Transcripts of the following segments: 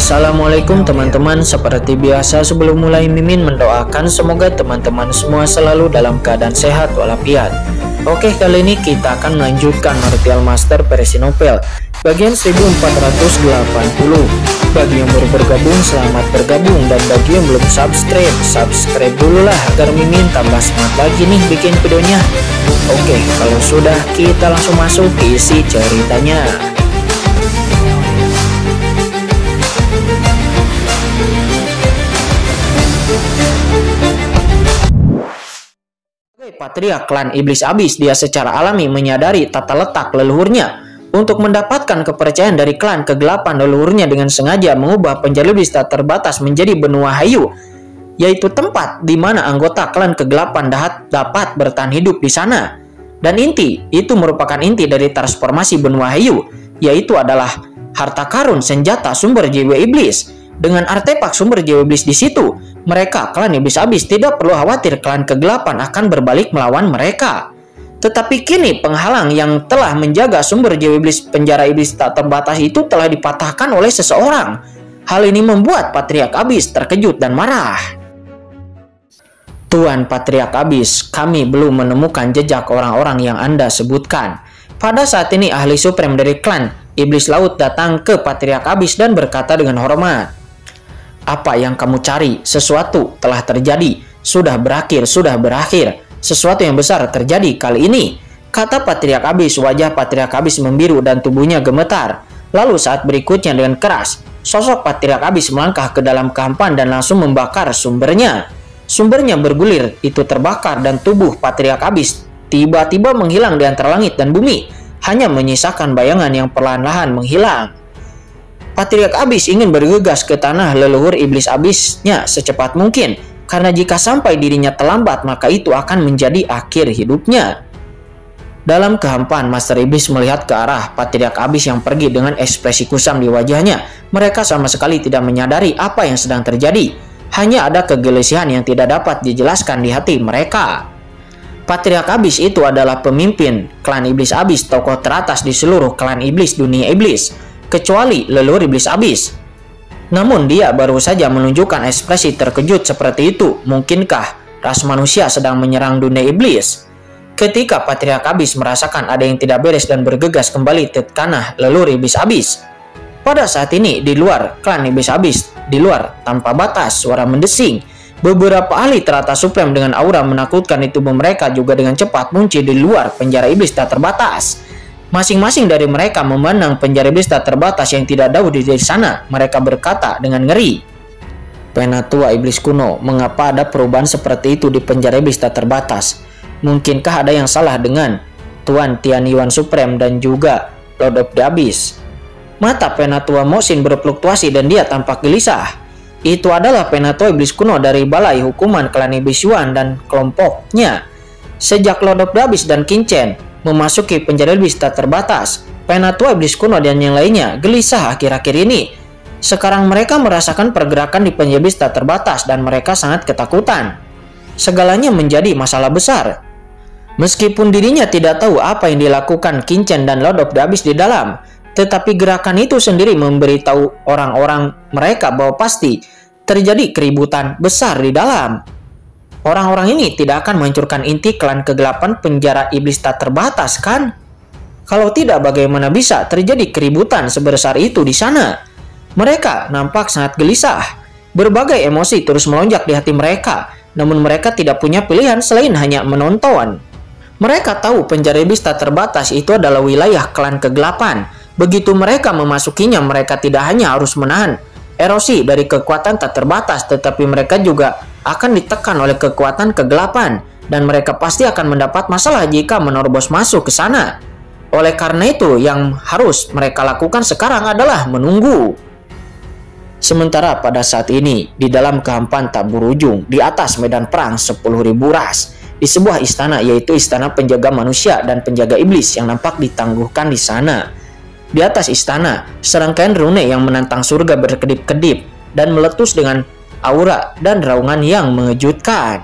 Assalamualaikum teman-teman. Seperti biasa sebelum mulai Mimin mendoakan semoga teman-teman semua selalu dalam keadaan sehat walafiat. Oke, kali ini kita akan melanjutkan Martial Master versi novel bagian 1480. Bagi yang baru bergabung, selamat bergabung, dan bagi yang belum subscribe dulu lah agar Mimin tambah semangat lagi nih bikin videonya. Oke, kalau sudah kita langsung masuk ke isi ceritanya. Patriark klan Iblis Abis, dia secara alami menyadari tata letak leluhurnya. Untuk mendapatkan kepercayaan dari klan kegelapan, leluhurnya dengan sengaja mengubah penjara iblis tak terbatas menjadi benua hayu, yaitu tempat di mana anggota klan kegelapan dapat bertahan hidup di sana. Dan inti itu merupakan inti dari transformasi benua hayu, yaitu adalah harta karun, senjata, sumber jiwa iblis. Dengan artefak sumber jiwa iblis di situ, mereka klan Iblis Abis tidak perlu khawatir klan kegelapan akan berbalik melawan mereka. Tetapi kini penghalang yang telah menjaga sumber jiwa iblis penjara iblis tak terbatas itu telah dipatahkan oleh seseorang. Hal ini membuat Patriark Abis terkejut dan marah. Tuan Patriark Abis, kami belum menemukan jejak orang-orang yang Anda sebutkan. Pada saat ini ahli supreme dari klan Iblis Laut datang ke Patriark Abis dan berkata dengan hormat, "Apa yang kamu cari? Sesuatu telah terjadi. Sudah berakhir. Sesuatu yang besar terjadi kali ini," kata Patriark Abis. Wajah Patriark Abis membiru dan tubuhnya gemetar. Lalu saat berikutnya dengan keras, sosok Patriark Abis melangkah ke dalam kehampaan dan langsung membakar sumbernya. Sumbernya bergulir, itu terbakar, dan tubuh Patriark Abis tiba-tiba menghilang di antara langit dan bumi, hanya menyisakan bayangan yang perlahan-lahan menghilang. Patriark Abis ingin bergegas ke tanah leluhur Iblis Abisnya secepat mungkin, karena jika sampai dirinya terlambat maka itu akan menjadi akhir hidupnya. Dalam kehampaan, Master Iblis melihat ke arah Patriark Abis yang pergi dengan ekspresi kusam di wajahnya. Mereka sama sekali tidak menyadari apa yang sedang terjadi. Hanya ada kegelisahan yang tidak dapat dijelaskan di hati mereka. Patriark Abis itu adalah pemimpin klan Iblis Abis, tokoh teratas di seluruh klan iblis dunia iblis, kecuali leluhur Iblis Abis. Namun dia baru saja menunjukkan ekspresi terkejut seperti itu. Mungkinkah ras manusia sedang menyerang dunia iblis? Ketika Patriark Abis merasakan ada yang tidak beres dan bergegas kembali ke tanah leluhur Iblis Abis. Pada saat ini di luar klan Iblis Abis, di luar tanpa batas, suara mendesing. Beberapa ahli teratas supreme dengan aura menakutkan di tubuh mereka juga dengan cepat muncul di luar penjara iblis tak terbatas. Masing-masing dari mereka memandang penjara iblis tak terbatas yang tidak jauh di sana. Mereka berkata dengan ngeri, "Penatua iblis kuno, mengapa ada perubahan seperti itu di penjara iblis tak terbatas? Mungkinkah ada yang salah dengan Tuan Tian Yuan Supreme dan juga Lord of the Abyss?" Mata Penatua Mosin berfluktuasi dan dia tampak gelisah. Itu adalah Penatua iblis kuno dari Balai Hukuman klan Iblis Yuan dan kelompoknya. Sejak Lord of the Abyss dan Qin Chen memasuki penjara iblis tak terbatas, Penatua iblis kuno dan yang lainnya gelisah akhir-akhir ini. Sekarang mereka merasakan pergerakan di penjara iblis tak terbatas dan mereka sangat ketakutan. Segalanya menjadi masalah besar. Meskipun dirinya tidak tahu apa yang dilakukan Qin Chen dan Lord of the Abyss di dalam, tetapi gerakan itu sendiri memberitahu orang-orang mereka bahwa pasti terjadi keributan besar di dalam. Orang-orang ini tidak akan menghancurkan inti klan kegelapan penjara iblis tak terbatas, kan? Kalau tidak, bagaimana bisa terjadi keributan sebesar itu di sana? Mereka nampak sangat gelisah. Berbagai emosi terus melonjak di hati mereka, namun mereka tidak punya pilihan selain hanya menonton. Mereka tahu penjara iblis tak terbatas itu adalah wilayah klan kegelapan. Begitu mereka memasukinya, mereka tidak hanya harus menahan erosi dari kekuatan tak terbatas, tetapi mereka juga akan ditekan oleh kekuatan kegelapan, dan mereka pasti akan mendapat masalah jika menerobos masuk ke sana. Oleh karena itu, yang harus mereka lakukan sekarang adalah menunggu. Sementara pada saat ini, di dalam kehampaan tak berujung, di atas medan perang 10.000 ras, di sebuah istana, yaitu istana penjaga manusia dan penjaga iblis yang nampak ditangguhkan di sana. Di atas istana, serangkaian rune yang menantang surga berkedip-kedip dan meletus dengan aura dan raungan yang mengejutkan.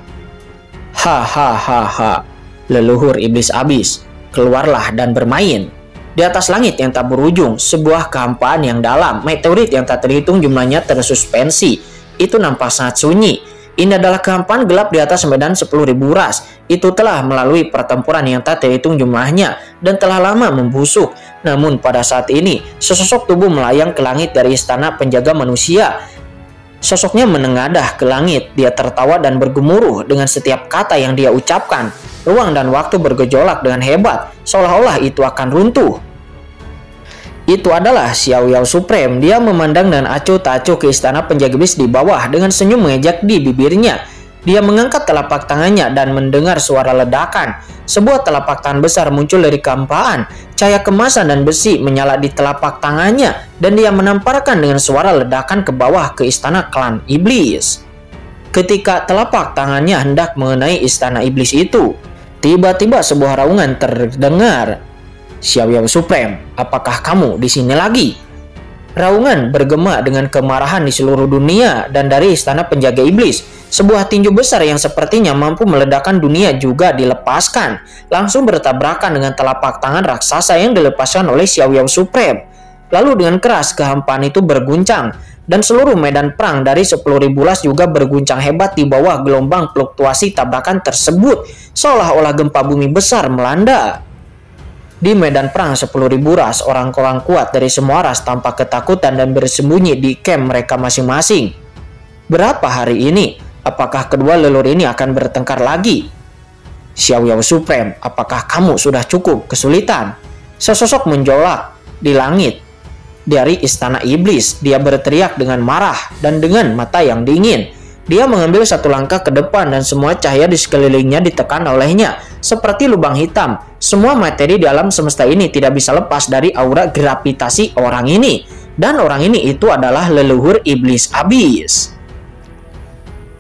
Hahaha, leluhur Iblis Abis, keluarlah dan bermain. Di atas langit yang tak berujung, sebuah kehampaan yang dalam, meteorit yang tak terhitung jumlahnya tersuspensi. Itu nampak sangat sunyi. Ini adalah kehampaan gelap di atas medan 10.000 ras. Itu telah melalui pertempuran yang tak terhitung jumlahnya dan telah lama membusuk. Namun pada saat ini, sesosok tubuh melayang ke langit dari istana penjaga manusia. Sosoknya menengadah ke langit. Dia tertawa dan bergemuruh dengan setiap kata yang dia ucapkan. Ruang dan waktu bergejolak dengan hebat, seolah-olah itu akan runtuh. Itu adalah Xiao Yao Supreme. Dia memandang dan acuh tak acuh ke istana penjaga iblis di bawah dengan senyum mengejak di bibirnya. Dia mengangkat telapak tangannya dan mendengar suara ledakan. Sebuah telapak tangan besar muncul dari kehampaan. Cahaya kemasan dan besi menyala di telapak tangannya dan dia menamparkan dengan suara ledakan ke bawah ke istana klan iblis. Ketika telapak tangannya hendak mengenai istana iblis itu, tiba-tiba sebuah raungan terdengar. Xiao Yao Supreme, apakah kamu di sini lagi? Raungan bergema dengan kemarahan di seluruh dunia dan dari istana penjaga iblis. Sebuah tinju besar yang sepertinya mampu meledakkan dunia juga dilepaskan. Langsung bertabrakan dengan telapak tangan raksasa yang dilepaskan oleh Xiao Yao Supreme. Lalu dengan keras kehampaan itu berguncang. Dan seluruh medan perang dari 10.000 ras juga berguncang hebat di bawah gelombang fluktuasi tabrakan tersebut. Seolah-olah gempa bumi besar melanda. Di medan perang 10.000 ras, orang-orang kuat dari semua ras tampak ketakutan dan bersembunyi di camp mereka masing-masing. Berapa hari ini? Apakah kedua leluhur ini akan bertengkar lagi? Xiao Yao Supreme, apakah kamu sudah cukup kesulitan? Sesosok menjolak di langit dari istana iblis. Dia berteriak dengan marah dan dengan mata yang dingin. Dia mengambil satu langkah ke depan dan semua cahaya di sekelilingnya ditekan olehnya. Seperti lubang hitam, semua materi di alam semesta ini tidak bisa lepas dari aura gravitasi orang ini. Dan orang ini itu adalah leluhur iblis abis.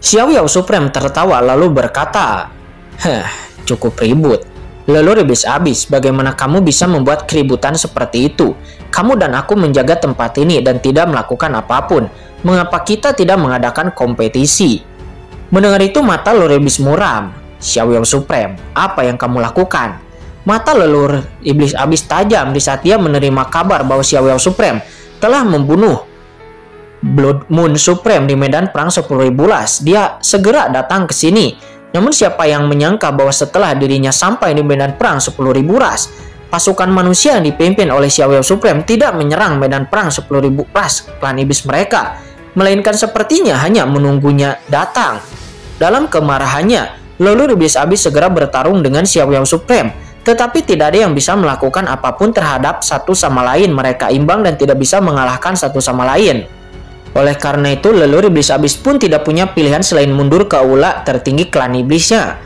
Xiao Yao Supreme tertawa lalu berkata, cukup ribut. Leluhur iblis abis, bagaimana kamu bisa membuat keributan seperti itu? Kamu dan aku menjaga tempat ini dan tidak melakukan apapun. Mengapa kita tidak mengadakan kompetisi? Mendengar itu mata leluhur iblis muram. Xiao Yao Supreme, apa yang kamu lakukan? Mata leluhur iblis abis tajam di saat dia menerima kabar bahwa Xiao Yao Supreme telah membunuh Blood Moon Supreme di medan perang 10.000 ras. Dia segera datang ke sini. Namun siapa yang menyangka bahwa setelah dirinya sampai di medan perang 10.000 ras, pasukan manusia yang dipimpin oleh Xiao Yao Supreme tidak menyerang medan perang 10.000 ras klan iblis mereka, melainkan sepertinya hanya menunggunya datang. Dalam kemarahannya, leluhur iblis abis segera bertarung dengan Xiao Yao Supreme, tetapi tidak ada yang bisa melakukan apapun terhadap satu sama lain. Mereka imbang dan tidak bisa mengalahkan satu sama lain. Oleh karena itu, leluhur iblis abis pun tidak punya pilihan selain mundur ke aula tertinggi klan iblisnya.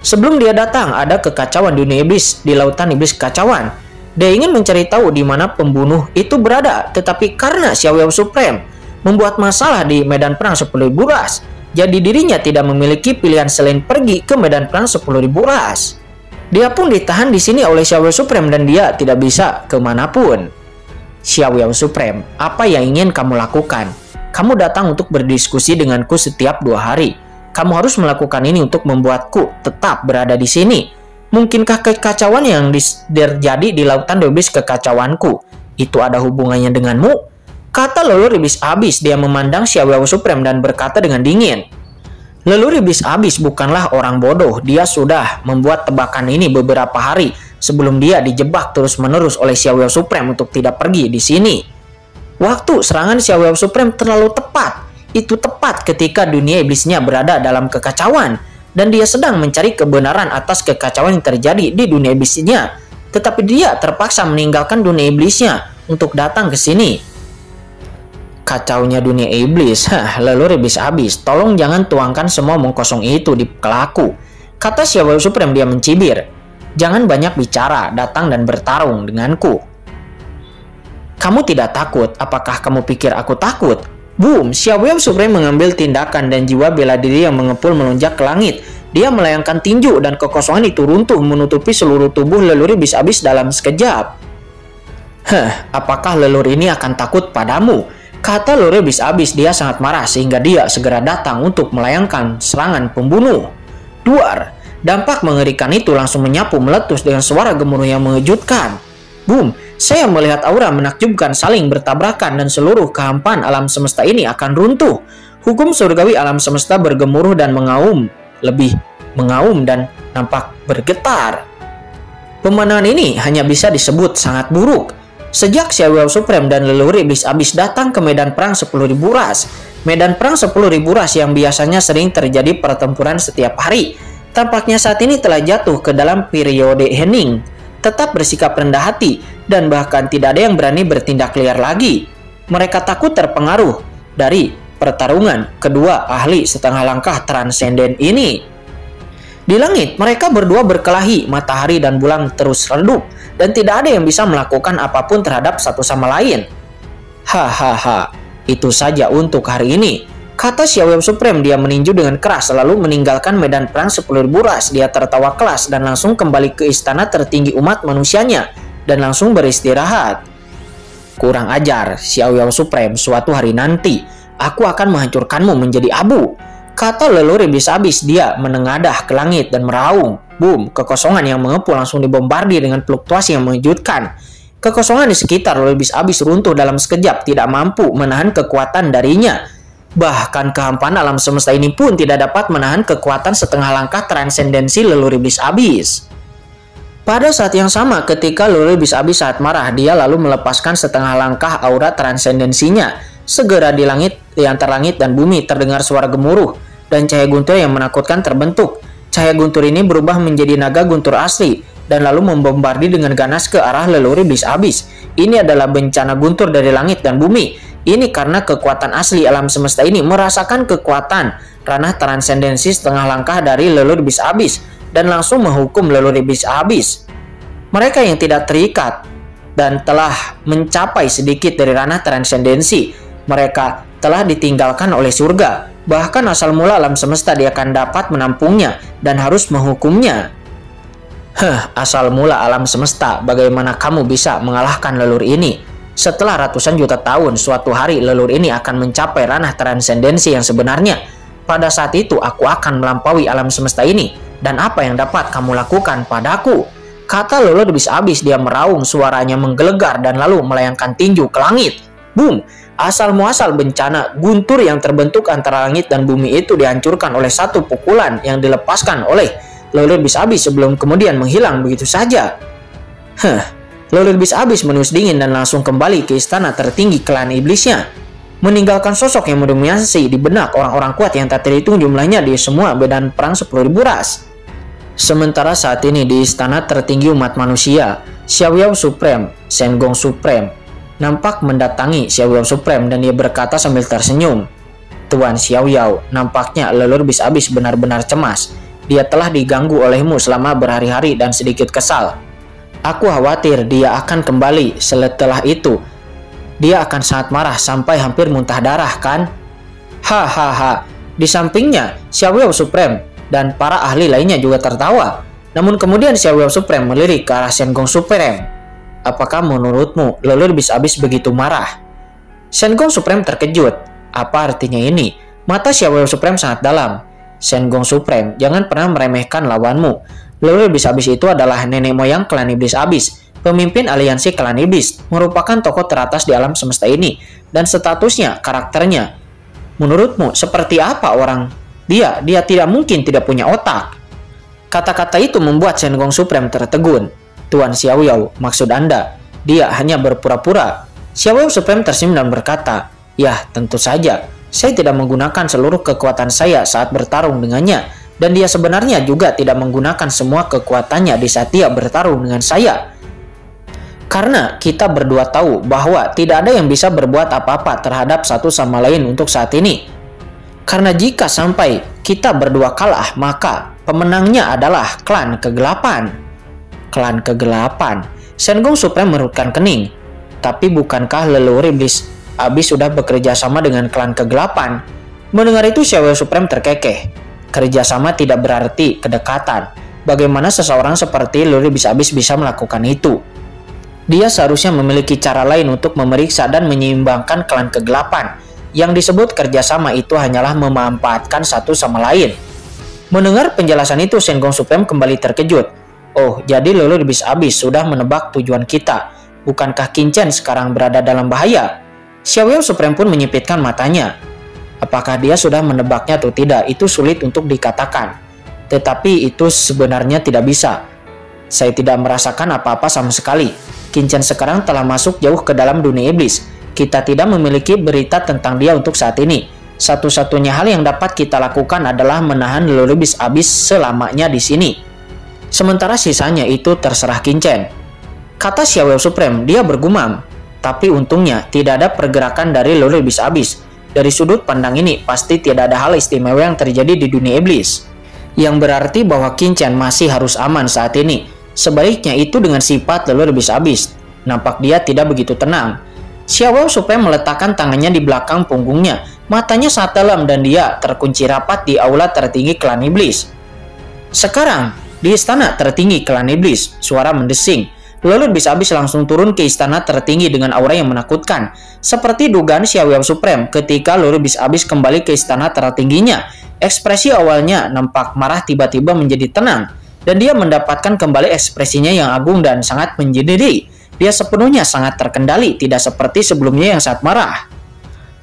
Sebelum dia datang, ada kekacauan dunia iblis di lautan iblis kekacauan. Dia ingin mencari tahu di mana pembunuh itu berada, tetapi karena Xiao Yao Supreme membuat masalah di medan perang 10.000 ras, jadi dirinya tidak memiliki pilihan selain pergi ke medan perang 10.000 ras. Dia pun ditahan di sini oleh Xiao Yao Supreme dan dia tidak bisa kemanapun. Xiao Yao Supreme, apa yang ingin kamu lakukan? Kamu datang untuk berdiskusi denganku setiap 2 hari. Kamu harus melakukan ini untuk membuatku tetap berada di sini. Mungkinkah kekacauan yang terjadi di lautan iblis kekacauanku itu ada hubungannya denganmu? Kata leluhur iblis abis. Dia memandang Xiao Yao Supreme dan berkata dengan dingin. Leluhur iblis abis bukanlah orang bodoh. Dia sudah membuat tebakan ini beberapa hari sebelum dia dijebak terus-menerus oleh Xiao Yao Supreme untuk tidak pergi di sini. Waktu serangan Xiao Yao Supreme terlalu tepat. Itu tepat ketika dunia iblisnya berada dalam kekacauan dan dia sedang mencari kebenaran atas kekacauan yang terjadi di dunia iblisnya. Tetapi dia terpaksa meninggalkan dunia iblisnya untuk datang ke sini. Kacaunya dunia iblis, leluhur iblis abis. Tolong jangan tuangkan semua omong kosong itu di kelaku. Kata Xiao Yao Supreme, dia mencibir. Jangan banyak bicara, datang dan bertarung denganku. Kamu tidak takut? Apakah kamu pikir aku takut? Boom! Xiao Yao Supreme mengambil tindakan dan jiwa bela diri yang mengepul melonjak ke langit. Dia melayangkan tinju dan kekosongan itu runtuh menutupi seluruh tubuh leluhur iblis abis dalam sekejap. Apakah leluhur ini akan takut padamu? Kata leluhur iblis abis. Dia sangat marah sehingga dia segera datang untuk melayangkan serangan pembunuh. Duar! Dampak mengerikan itu langsung menyapu meletus dengan suara gemuruh yang mengejutkan. Boom, saya melihat aura menakjubkan saling bertabrakan dan seluruh kehampaan alam semesta ini akan runtuh. Hukum surgawi alam semesta bergemuruh dan mengaum, lebih mengaum dan nampak bergetar. Pemandangan ini hanya bisa disebut sangat buruk. Sejak Xiaoyao Supreme dan leluhur iblis abis datang ke medan perang 10.000 ras. Medan perang 10.000 ras yang biasanya sering terjadi pertempuran setiap hari, tampaknya saat ini telah jatuh ke dalam periode hening. Tetap bersikap rendah hati dan bahkan tidak ada yang berani bertindak liar lagi. Mereka takut terpengaruh dari pertarungan kedua ahli setengah langkah transenden ini. Di langit, mereka berdua berkelahi, matahari dan bulan terus redup, dan tidak ada yang bisa melakukan apapun terhadap satu sama lain. Hahaha, itu saja untuk hari ini, kata Xiaoyao Supreme. Dia meninju dengan keras lalu meninggalkan medan perang 10.000 ras. Dia tertawa kelas dan langsung kembali ke istana tertinggi umat manusianya dan langsung beristirahat. Kurang ajar, Xiaoyao Supreme, suatu hari nanti aku akan menghancurkanmu menjadi abu, kata leluhur iblis abis. Dia menengadah ke langit dan meraung. Boom, kekosongan yang mengepul langsung dibombardir dengan fluktuasi yang mengejutkan. Kekosongan di sekitar leluhur iblis abis runtuh dalam sekejap, tidak mampu menahan kekuatan darinya. Bahkan kehampaan alam semesta ini pun tidak dapat menahan kekuatan setengah langkah transendensi leluhur iblis abis. Pada saat yang sama, ketika leluhur iblis abis saat marah, dia lalu melepaskan setengah langkah aura transendensinya. Segera di langit, di antara langit dan bumi terdengar suara gemuruh dan cahaya guntur yang menakutkan terbentuk. Cahaya guntur ini berubah menjadi naga guntur asli dan lalu membombardir dengan ganas ke arah leluhur iblis abis. Ini adalah bencana guntur dari langit dan bumi. Ini karena kekuatan asli alam semesta ini merasakan kekuatan ranah transendensi setengah langkah dari leluhur iblis abis dan langsung menghukum leluhur iblis abis. Mereka yang tidak terikat dan telah mencapai sedikit dari ranah transendensi, mereka telah ditinggalkan oleh surga. Bahkan asal mula alam semesta dia akan dapat menampungnya dan harus menghukumnya. Asal mula alam semesta, bagaimana kamu bisa mengalahkan leluhur ini? Setelah ratusan juta tahun, suatu hari leluhur ini akan mencapai ranah transendensi yang sebenarnya. Pada saat itu aku akan melampaui alam semesta ini. Dan apa yang dapat kamu lakukan padaku? Kata leluhur iblis abis. Dia meraung, suaranya menggelegar dan lalu melayangkan tinju ke langit. Boom! Asal muasal bencana guntur yang terbentuk antara langit dan bumi itu dihancurkan oleh satu pukulan yang dilepaskan oleh leluhur iblis abis sebelum kemudian menghilang begitu saja. Leluhur iblis abis menius dingin dan langsung kembali ke istana tertinggi klan iblisnya, meninggalkan sosok yang mendominasi di benak orang-orang kuat yang tak terhitung jumlahnya di semua medan perang 10.000 ras. Sementara saat ini di istana tertinggi umat manusia, Xiaoyao Supreme, Shenggong Supreme nampak mendatangi Xiaoyao Supreme dan dia berkata sambil tersenyum, "Tuan Xiaoyao, nampaknya leluhur iblis abis benar-benar cemas. Dia telah diganggu olehmu selama berhari-hari dan sedikit kesal. Aku khawatir dia akan kembali. Setelah itu, dia akan sangat marah sampai hampir muntah darah, kan?" Hahaha. Di sampingnya, Xiaoyao Supreme dan para ahli lainnya juga tertawa. Namun kemudian Xiaoyao Supreme melirik ke arah Shenggong Supreme. "Apakah menurutmu leluhur iblis abis begitu marah?" Shenggong Supreme terkejut. Apa artinya ini? Mata Xiaoyao Supreme sangat dalam. Shenggong Supreme, jangan pernah meremehkan lawanmu. Leluhur iblis abis itu adalah nenek moyang klan iblis abis, pemimpin aliansi klan iblis, merupakan tokoh teratas di alam semesta ini, dan statusnya, karakternya. Menurutmu, seperti apa orang dia? Dia tidak mungkin tidak punya otak. Kata-kata itu membuat Shenggong Supreme tertegun. "Tuan Xiaoyao, maksud Anda, dia hanya berpura-pura?" Xiaoyao Supreme tersenyum dan berkata, "Ya, tentu saja. Saya tidak menggunakan seluruh kekuatan saya saat bertarung dengannya, dan dia sebenarnya juga tidak menggunakan semua kekuatannya di saat dia bertarung dengan saya. Karena kita berdua tahu bahwa tidak ada yang bisa berbuat apa-apa terhadap satu sama lain untuk saat ini. Karena jika sampai kita berdua kalah, maka pemenangnya adalah klan kegelapan." Klan kegelapan. Shenggong Supreme mengerutkan kening. Tapi bukankah leluhur iblis abis sudah bekerja sama dengan klan kegelapan? Mendengar itu Xiaoyao Supreme terkekeh. Kerjasama tidak berarti kedekatan. Bagaimana seseorang seperti leluhur iblis abis bisa melakukan itu? Dia seharusnya memiliki cara lain untuk memeriksa dan menyeimbangkan klan kegelapan. Yang disebut kerjasama itu hanyalah memanfaatkan satu sama lain. Mendengar penjelasan itu, Shenggong Supreme kembali terkejut. "Oh, jadi leluhur iblis abis sudah menebak tujuan kita. Bukankah Qin Chen sekarang berada dalam bahaya? Xiaoyao Supreme pun menyipitkan matanya. Apakah dia sudah menebaknya atau tidak, itu sulit untuk dikatakan. Tetapi itu sebenarnya tidak bisa. Saya tidak merasakan apa-apa sama sekali. Qin Chen sekarang telah masuk jauh ke dalam dunia iblis. Kita tidak memiliki berita tentang dia untuk saat ini. Satu-satunya hal yang dapat kita lakukan adalah menahan leluhur iblis abis selamanya di sini. Sementara sisanya itu terserah Qin Chen. Kata Xiaoyao Supreme, dia bergumam. Tapi untungnya tidak ada pergerakan dari leluhur iblis abis. Dari sudut pandang ini pasti tidak ada hal istimewa yang terjadi di dunia iblis. Yang berarti bahwa Qin Chen masih harus aman saat ini. Sebaliknya itu dengan sifat leluhur iblis abis. Nampak dia tidak begitu tenang. Xiaoyao Supreme meletakkan tangannya di belakang punggungnya. Matanya sangat dalam dan dia terkunci rapat di aula tertinggi klan iblis. Sekarang, di istana tertinggi klan iblis, suara mendesing. Leluhur iblis abis langsung turun ke istana tertinggi dengan aura yang menakutkan. Seperti dugaan Xiaoyao Supreme ketika leluhur iblis abis kembali ke istana tertingginya. Ekspresi awalnya nampak marah tiba-tiba menjadi tenang. Dan dia mendapatkan kembali ekspresinya yang agung dan sangat menyedihkan. Dia sepenuhnya sangat terkendali, tidak seperti sebelumnya yang sangat marah.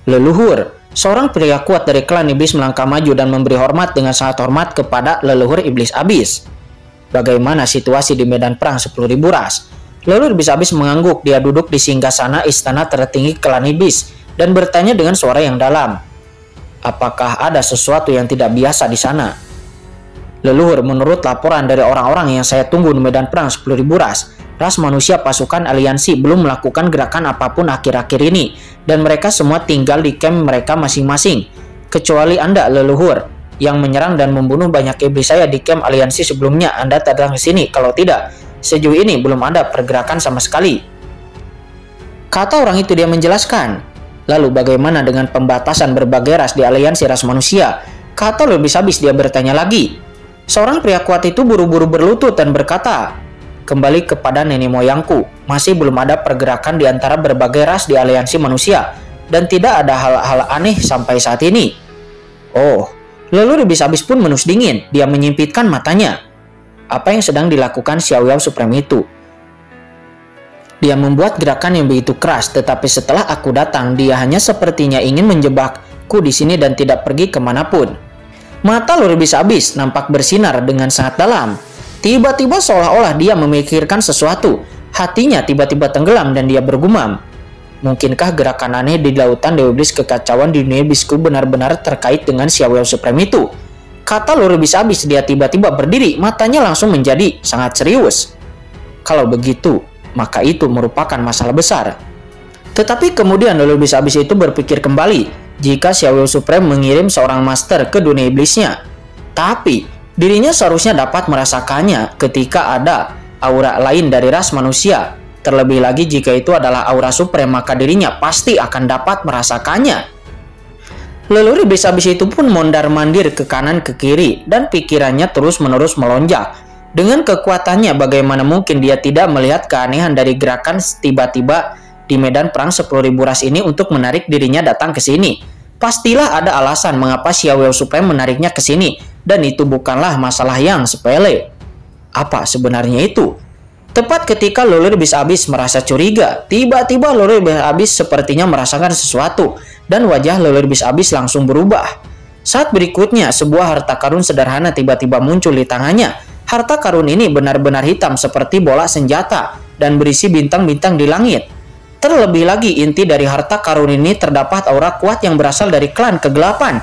Leluhur, seorang pria kuat dari klan iblis melangkah maju dan memberi hormat dengan sangat hormat kepada leluhur iblis abis. Bagaimana situasi di medan perang 10.000 ras? Leluhur iblis abis mengangguk. Dia duduk di singgasana istana tertinggi klan iblis dan bertanya dengan suara yang dalam. Apakah ada sesuatu yang tidak biasa di sana? Leluhur, menurut laporan dari orang-orang yang saya tunggu di medan perang 10.000 ras manusia pasukan aliansi belum melakukan gerakan apapun akhir-akhir ini, dan mereka semua tinggal di camp mereka masing-masing. Kecuali Anda, leluhur, yang menyerang dan membunuh banyak iblis saya di camp aliansi sebelumnya. Anda datang ke sini, kalau tidak, sejauh ini belum ada pergerakan sama sekali. Kata orang itu, dia menjelaskan. Lalu bagaimana dengan pembatasan berbagai ras di aliansi ras manusia? Kata lebih habis, dia bertanya lagi. Seorang pria kuat itu buru-buru berlutut dan berkata, kembali kepada nenek moyangku, masih belum ada pergerakan di antara berbagai ras di aliansi manusia, dan tidak ada hal-hal aneh sampai saat ini. Oh, leluhur iblis abis pun menus dingin, dia menyipitkan matanya. Apa yang sedang dilakukan Xiaoyao Supreme itu? Dia membuat gerakan yang begitu keras, tetapi setelah aku datang, dia hanya sepertinya ingin menjebakku di sini dan tidak pergi kemanapun. Mata leluhur iblis abis nampak bersinar dengan sangat dalam. Tiba-tiba seolah-olah dia memikirkan sesuatu. Hatinya tiba-tiba tenggelam dan dia bergumam. Mungkinkah gerakan aneh di lautan Dewa Iblis kekacauan di dunia iblisku benar-benar terkait dengan Xiaoyao Supreme itu? Kata leluhur iblis abis, dia tiba-tiba berdiri, matanya langsung menjadi sangat serius. Kalau begitu, maka itu merupakan masalah besar. Tetapi kemudian leluhur iblis abis itu berpikir kembali. Jika Xiaoyao Supreme mengirim seorang master ke dunia iblisnya, tapi dirinya seharusnya dapat merasakannya ketika ada aura lain dari ras manusia. Terlebih lagi jika itu adalah aura Supreme, maka dirinya pasti akan dapat merasakannya. Leluhur iblis abis itu pun mondar-mandir ke kanan ke kiri dan pikirannya terus-menerus melonjak. Dengan kekuatannya, bagaimana mungkin dia tidak melihat keanehan dari gerakan tiba-tiba di medan perang 10.000 ras ini untuk menarik dirinya datang ke sini. Pastilah ada alasan mengapa Xiaoyao Supreme menariknya ke sini, dan itu bukanlah masalah yang sepele. Apa sebenarnya itu? Tepat ketika leluhur iblis abis merasa curiga, tiba-tiba leluhur iblis abis sepertinya merasakan sesuatu, dan wajah leluhur iblis abis langsung berubah. Saat berikutnya, sebuah harta karun sederhana tiba-tiba muncul di tangannya. Harta karun ini benar-benar hitam seperti bola senjata, dan berisi bintang-bintang di langit. Terlebih lagi, inti dari harta karun ini terdapat aura kuat yang berasal dari klan kegelapan.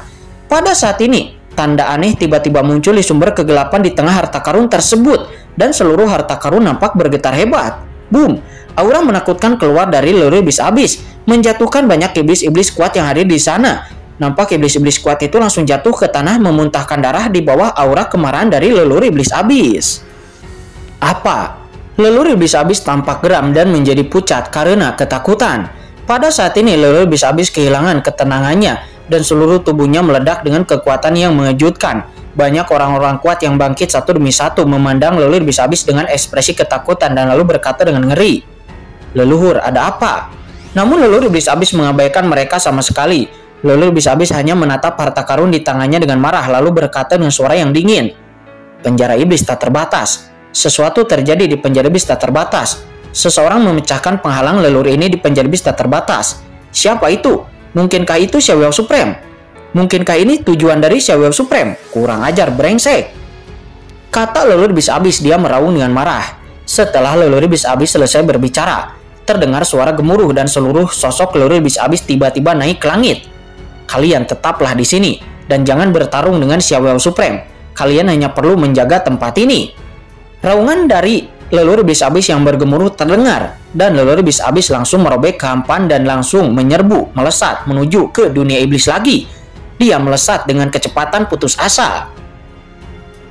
Pada saat ini, tanda aneh tiba-tiba muncul di sumber kegelapan di tengah harta karun tersebut, dan seluruh harta karun nampak bergetar hebat. Boom! Aura menakutkan keluar dari leluhur iblis abis, menjatuhkan banyak iblis-iblis kuat yang hadir di sana. Nampak iblis-iblis kuat itu langsung jatuh ke tanah memuntahkan darah di bawah aura kemarahan dari leluhur iblis abis. Apa? Leluhur iblis abis tampak geram dan menjadi pucat karena ketakutan. Pada saat ini leluhur iblis abis kehilangan ketenangannya dan seluruh tubuhnya meledak dengan kekuatan yang mengejutkan. Banyak orang-orang kuat yang bangkit satu demi satu memandang leluhur iblis abis dengan ekspresi ketakutan dan lalu berkata dengan ngeri, "Leluhur, ada apa?" Namun leluhur iblis abis mengabaikan mereka sama sekali. Leluhur iblis abis hanya menatap harta karun di tangannya dengan marah lalu berkata dengan suara yang dingin, "Penjara iblis tak terbatas. Sesuatu terjadi di penjara iblis tak terbatas. seseorang memecahkan penghalang leluhur ini di penjara iblis tak terbatas. Siapa itu? Mungkinkah itu Xiaoyao Supreme? Mungkinkah ini tujuan dari Xiaoyao Supreme? Kurang ajar, brengsek, kata leluhur iblis abis. Dia meraung dengan marah. Setelah leluhur iblis abis selesai berbicara, terdengar suara gemuruh dan seluruh sosok leluhur iblis abis tiba-tiba naik ke langit. Kalian tetaplah di sini dan jangan bertarung dengan Xiaoyao Supreme. Kalian hanya perlu menjaga tempat ini. Raungan dari leluhur iblis abis yang bergemuruh terdengar, dan leluhur iblis abis langsung merobek kehampaan dan langsung menyerbu, melesat menuju ke dunia iblis lagi. Dia melesat dengan kecepatan putus asa.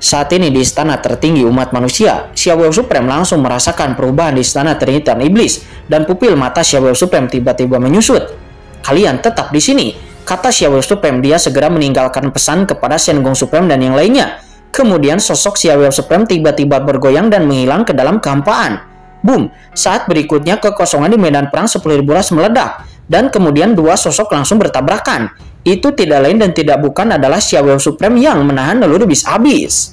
Saat ini di istana tertinggi umat manusia, Xiaoyao Supreme langsung merasakan perubahan di istana Trinitan Iblis, dan pupil mata Xiaoyao Supreme tiba-tiba menyusut. Kalian tetap di sini, kata Xiaoyao Supreme. Dia segera meninggalkan pesan kepada Shen Gong Supreme dan yang lainnya. Kemudian sosok Xiaoyao Supreme tiba-tiba bergoyang dan menghilang ke dalam kehampaan. Boom! Saat berikutnya kekosongan di medan perang 10.000 ras meledak, dan kemudian dua sosok langsung bertabrakan. Itu tidak lain dan tidak bukan adalah Xiaoyao Supreme yang menahan leluhur iblis abis.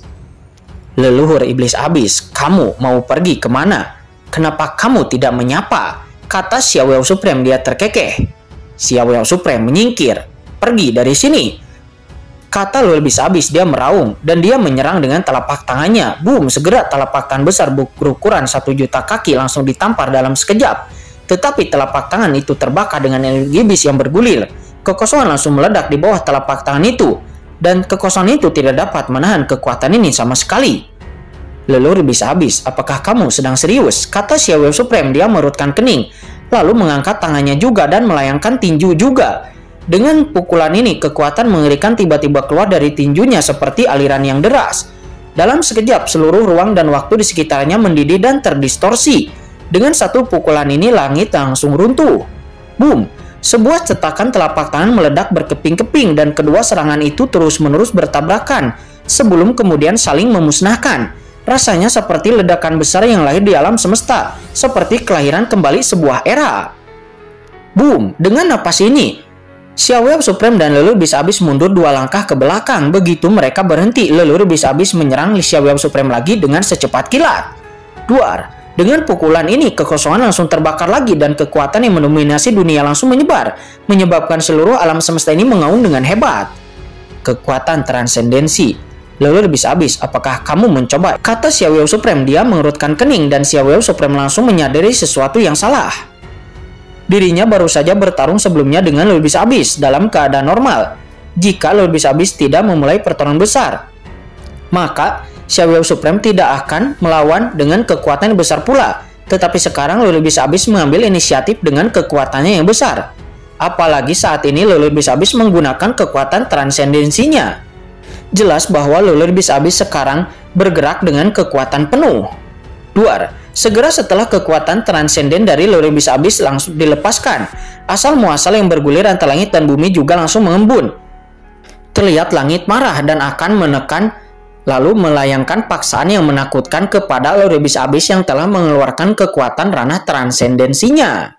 Leluhur iblis abis, kamu mau pergi kemana? Kenapa kamu tidak menyapa? Kata Xiaoyao Supreme. Dia terkekeh. Xiaoyao Supreme menyingkir. Pergi dari sini, kata leluhur iblis abis. Dia meraung dan dia menyerang dengan telapak tangannya. Boom! Segera telapak tangan besar berukuran 1 juta kaki langsung ditampar dalam sekejap. Tetapi telapak tangan itu terbakar dengan energi iblis yang bergulir. Kekosongan langsung meledak di bawah telapak tangan itu, dan kekosongan itu tidak dapat menahan kekuatan ini sama sekali. Leluhur iblis abis, apakah kamu sedang serius? Kata Xiaoyao Supreme. Dia merutkan kening, lalu mengangkat tangannya juga dan melayangkan tinju juga. Dengan pukulan ini, kekuatan mengerikan tiba-tiba keluar dari tinjunya seperti aliran yang deras. Dalam sekejap, seluruh ruang dan waktu di sekitarnya mendidih dan terdistorsi. Dengan satu pukulan ini, langit langsung runtuh. Boom! Sebuah cetakan telapak tangan meledak berkeping-keping, dan kedua serangan itu terus-menerus bertabrakan sebelum kemudian saling memusnahkan. Rasanya seperti ledakan besar yang lahir di alam semesta, seperti kelahiran kembali sebuah era. Boom! Dengan napas ini, Xiaoyao Supreme dan leluhur iblis abis mundur 2 langkah ke belakang. Begitu mereka berhenti, leluhur iblis abis menyerang Xiaoyao Supreme lagi dengan secepat kilat. Duar! Dengan pukulan ini, kekosongan langsung terbakar lagi dan kekuatan yang mendominasi dunia langsung menyebar, menyebabkan seluruh alam semesta ini mengaung dengan hebat. Kekuatan transendensi. Leluhur iblis abis, apakah kamu mencoba? Kata Xiaoyao Supreme. Dia mengerutkan kening dan Xiaoyao Supreme langsung menyadari sesuatu yang salah. Dirinya baru saja bertarung sebelumnya dengan leluhur iblis abis dalam keadaan normal. Jika leluhur iblis abis tidak memulai pertarungan besar, maka Xiaoyao Supreme tidak akan melawan dengan kekuatan yang besar pula. Tetapi sekarang leluhur iblis abis mengambil inisiatif dengan kekuatannya yang besar. Apalagi saat ini leluhur iblis abis menggunakan kekuatan transendensinya. Jelas bahwa leluhur iblis abis sekarang bergerak dengan kekuatan penuh. Duar! Segera setelah kekuatan transenden dari leluhur iblis abis langsung dilepaskan, asal muasal yang bergulir antara langit dan bumi juga langsung mengembun. Terlihat langit marah dan akan menekan, lalu melayangkan paksaan yang menakutkan kepada leluhur iblis abis yang telah mengeluarkan kekuatan ranah transendensinya.